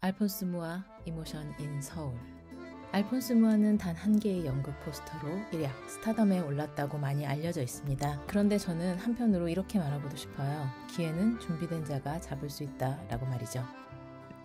알폰스 무아 이모션 인 서울. 알폰스 무아는 단 한 개의 연극 포스터로 일약 스타덤에 올랐다고 많이 알려져 있습니다. 그런데 저는 한편으로 이렇게 말하고도 싶어요. 기회는 준비된 자가 잡을 수 있다 라고 말이죠.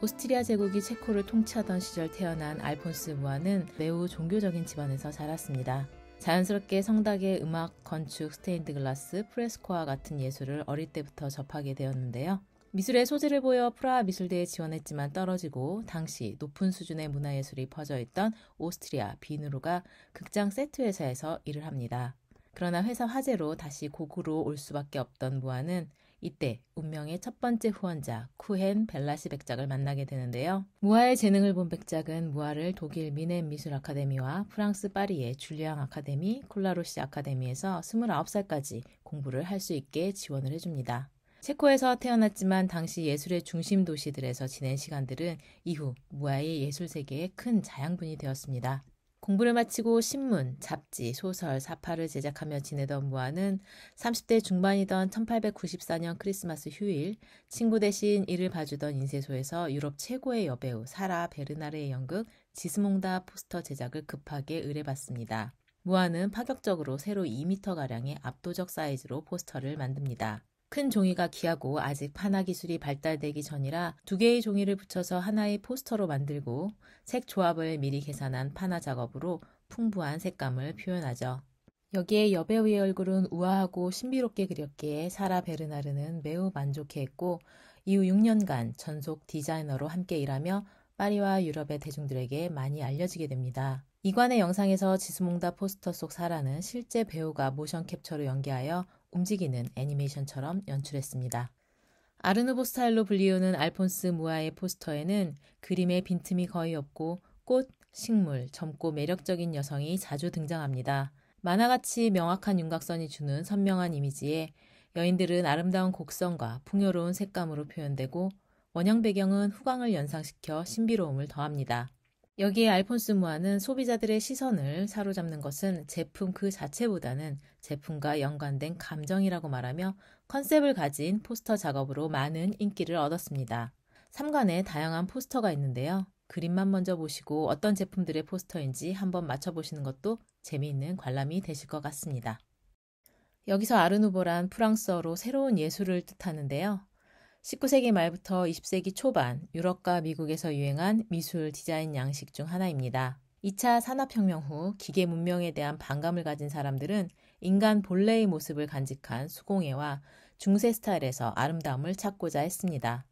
오스트리아 제국이 체코를 통치하던 시절 태어난 알폰스 무아는 매우 종교적인 집안에서 자랐습니다. 자연스럽게 성당의 음악, 건축, 스테인드 글라스, 프레스코와 같은 예술을 어릴 때부터 접하게 되었는데요. 미술의 소질을 보여 프라하 미술대에 지원했지만 떨어지고 당시 높은 수준의 문화예술이 퍼져 있던 오스트리아 비누로가 극장 세트 회사에서 일을 합니다. 그러나 회사 화재로 다시 고구로 올 수밖에 없던 무아는 이때 운명의 첫 번째 후원자 쿠헨 벨라시 백작을 만나게 되는데요. 무아의 재능을 본 백작은 무아를 독일 미넨 미술 아카데미와 프랑스 파리의 줄리앙 아카데미, 콜라로시 아카데미에서 29살까지 공부를 할 수 있게 지원을 해줍니다. 체코에서 태어났지만 당시 예술의 중심 도시들에서 지낸 시간들은 이후 무아의 예술 세계에 큰 자양분이 되었습니다. 공부를 마치고 신문, 잡지, 소설, 사파를 제작하며 지내던 무아는 30대 중반이던 1894년 크리스마스 휴일, 친구 대신 이를 봐주던 인쇄소에서 유럽 최고의 여배우 사라 베르나르의 연극 지스몽다 포스터 제작을 급하게 의뢰받습니다. 무아는 파격적으로 세로 2m가량의 압도적 사이즈로 포스터를 만듭니다. 큰 종이가 귀하고 아직 판화 기술이 발달되기 전이라 두 개의 종이를 붙여서 하나의 포스터로 만들고 색 조합을 미리 계산한 판화 작업으로 풍부한 색감을 표현하죠. 여기에 여배우의 얼굴은 우아하고 신비롭게 그렸기에 사라 베르나르는 매우 만족해했고 이후 6년간 전속 디자이너로 함께 일하며 파리와 유럽의 대중들에게 많이 알려지게 됩니다. 이관의 영상에서 지스몽다 포스터 속 사라는 실제 배우가 모션 캡처로 연기하여 움직이는 애니메이션처럼 연출했습니다. 아르누보 스타일로 불리우는 알폰스 무아의 포스터에는 그림의 빈틈이 거의 없고 꽃, 식물, 젊고 매력적인 여성이 자주 등장합니다. 만화같이 명확한 윤곽선이 주는 선명한 이미지에 여인들은 아름다운 곡선과 풍요로운 색감으로 표현되고 원형 배경은 후광을 연상시켜 신비로움을 더합니다. 여기에 알폰스 무아는 소비자들의 시선을 사로잡는 것은 제품 그 자체보다는 제품과 연관된 감정이라고 말하며 컨셉을 가진 포스터 작업으로 많은 인기를 얻었습니다. 3관에 다양한 포스터가 있는데요. 그림만 먼저 보시고 어떤 제품들의 포스터인지 한번 맞춰보시는 것도 재미있는 관람이 되실 것 같습니다. 여기서 아르누보란 프랑스어로 새로운 예술을 뜻하는데요. 19세기 말부터 20세기 초반 유럽과 미국에서 유행한 미술 디자인 양식 중 하나입니다. 2차 산업혁명 후 기계 문명에 대한 반감을 가진 사람들은 인간 본래의 모습을 간직한 수공예와 중세 스타일에서 아름다움을 찾고자 했습니다.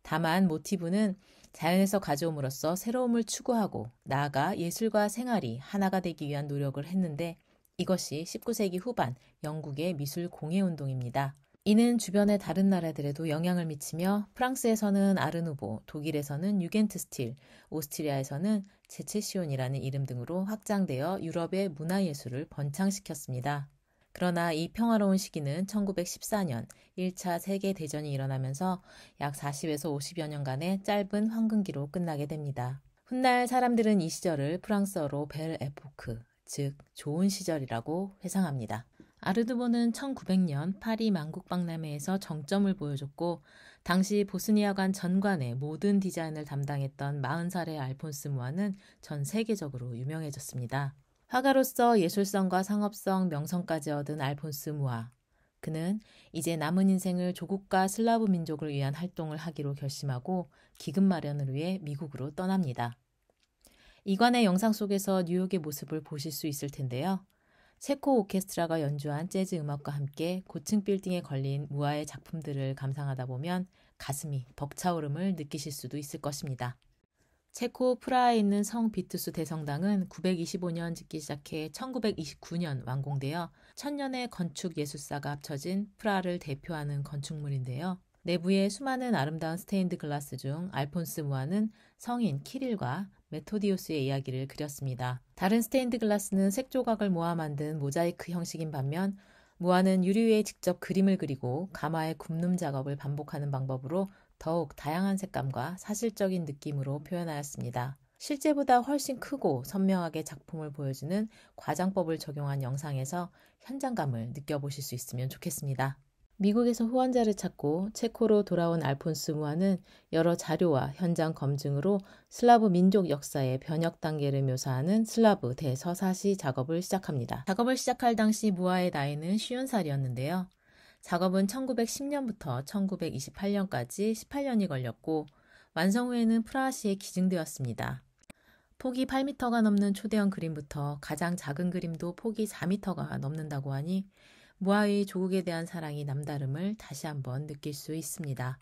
다만 모티브는 자연에서 가져옴으로써 새로움을 추구하고 나아가 예술과 생활이 하나가 되기 위한 노력을 했는데 이것이 19세기 후반 영국의 미술 공예운동입니다. 이는 주변의 다른 나라들에도 영향을 미치며 프랑스에서는 아르누보, 독일에서는 유겐트 스틸, 오스트리아에서는 제체시온이라는 이름 등으로 확장되어 유럽의 문화예술을 번창시켰습니다. 그러나 이 평화로운 시기는 1914년 1차 세계대전이 일어나면서 약 40에서 50여 년간의 짧은 황금기로 끝나게 됩니다. 훗날 사람들은 이 시절을 프랑스어로 벨 에포크, 즉 좋은 시절이라고 회상합니다. 아르누보는 1900년 파리 만국박람회에서 정점을 보여줬고 당시 보스니아관 전관의 모든 디자인을 담당했던 40살의 알폰스 무아는 전 세계적으로 유명해졌습니다. 화가로서 예술성과 상업성, 명성까지 얻은 알폰스 무아. 그는 이제 남은 인생을 조국과 슬라브 민족을 위한 활동을 하기로 결심하고 기금 마련을 위해 미국으로 떠납니다. 이관의 영상 속에서 뉴욕의 모습을 보실 수 있을 텐데요. 체코 오케스트라가 연주한 재즈 음악과 함께 고층 빌딩에 걸린 무아의 작품들을 감상하다 보면 가슴이 벅차오름을 느끼실 수도 있을 것입니다. 체코 프라하에 있는 성 비투스 대성당은 925년 짓기 시작해 1929년 완공되어 천년의 건축 예술사가 합쳐진 프라하를 대표하는 건축물인데요. 내부에 수많은 아름다운 스테인드 글라스 중 알폰스 무아는 성인 키릴과 메토디우스의 이야기를 그렸습니다. 다른 스테인드 글라스는 색 조각을 모아 만든 모자이크 형식인 반면 무아는 유리 위에 직접 그림을 그리고 가마에 굽는 작업을 반복하는 방법으로 더욱 다양한 색감과 사실적인 느낌으로 표현하였습니다. 실제보다 훨씬 크고 선명하게 작품을 보여주는 과장법을 적용한 영상에서 현장감을 느껴보실 수 있으면 좋겠습니다. 미국에서 후원자를 찾고 체코로 돌아온 알폰스 무아는 여러 자료와 현장 검증으로 슬라브 민족 역사의 변혁 단계를 묘사하는 슬라브 대서사시 작업을 시작합니다. 작업을 시작할 당시 무아의 나이는 50살이었는데요. 작업은 1910년부터 1928년까지 18년이 걸렸고 완성 후에는 프라하시에 기증되었습니다. 폭이 8m가 넘는 초대형 그림부터 가장 작은 그림도 폭이 4m가 넘는다고 하니 무아의 조국에 대한 사랑이 남다름을 다시 한번 느낄 수 있습니다.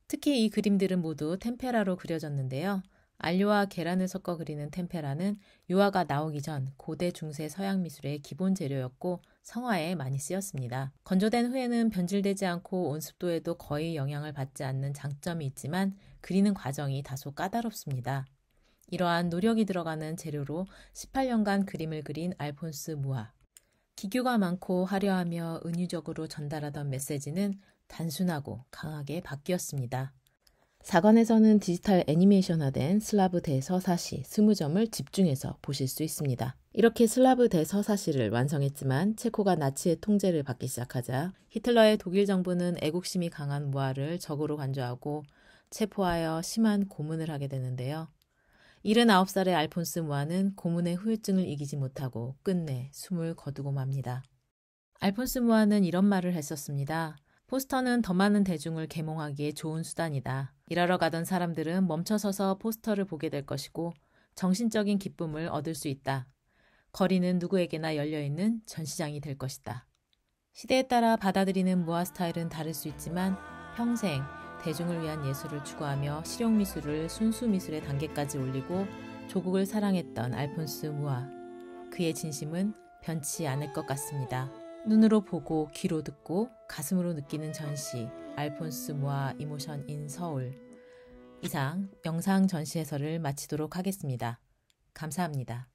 특히 이 그림들은 모두 템페라로 그려졌는데요. 알료와 계란을 섞어 그리는 템페라는 유화가 나오기 전 고대 중세 서양 미술의 기본 재료였고 성화에 많이 쓰였습니다. 건조된 후에는 변질되지 않고 온습도에도 거의 영향을 받지 않는 장점이 있지만 그리는 과정이 다소 까다롭습니다. 이러한 노력이 들어가는 재료로 18년간 그림을 그린 알폰스 무아. 기교가 많고 화려하며 은유적으로 전달하던 메시지는 단순하고 강하게 바뀌었습니다. 4권에서는 디지털 애니메이션화된 슬라브 대서사시 20점을 집중해서 보실 수 있습니다. 이렇게 슬라브 대서사시를 완성했지만 체코가 나치의 통제를 받기 시작하자 히틀러의 독일 정부는 애국심이 강한 무아를 적으로 간주하고 체포하여 심한 고문을 하게 되는데요. 79살의 알폰스 무아는 고문의 후유증을 이기지 못하고 끝내 숨을 거두고 맙니다. 알폰스 무아는 이런 말을 했었습니다. 포스터는 더 많은 대중을 계몽하기에 좋은 수단이다. 일하러 가던 사람들은 멈춰서서 포스터를 보게 될 것이고 정신적인 기쁨을 얻을 수 있다. 거리는 누구에게나 열려있는 전시장이 될 것이다. 시대에 따라 받아들이는 무아 스타일은 다를 수 있지만 평생 대중을 위한 예술을 추구하며 실용미술을 순수미술의 단계까지 올리고 조국을 사랑했던 알폰스 무아. 그의 진심은 변치 않을 것 같습니다. 눈으로 보고 귀로 듣고 가슴으로 느끼는 전시 알폰스 무아 이모션 인 서울. 이상 영상 전시 해설을 마치도록 하겠습니다. 감사합니다.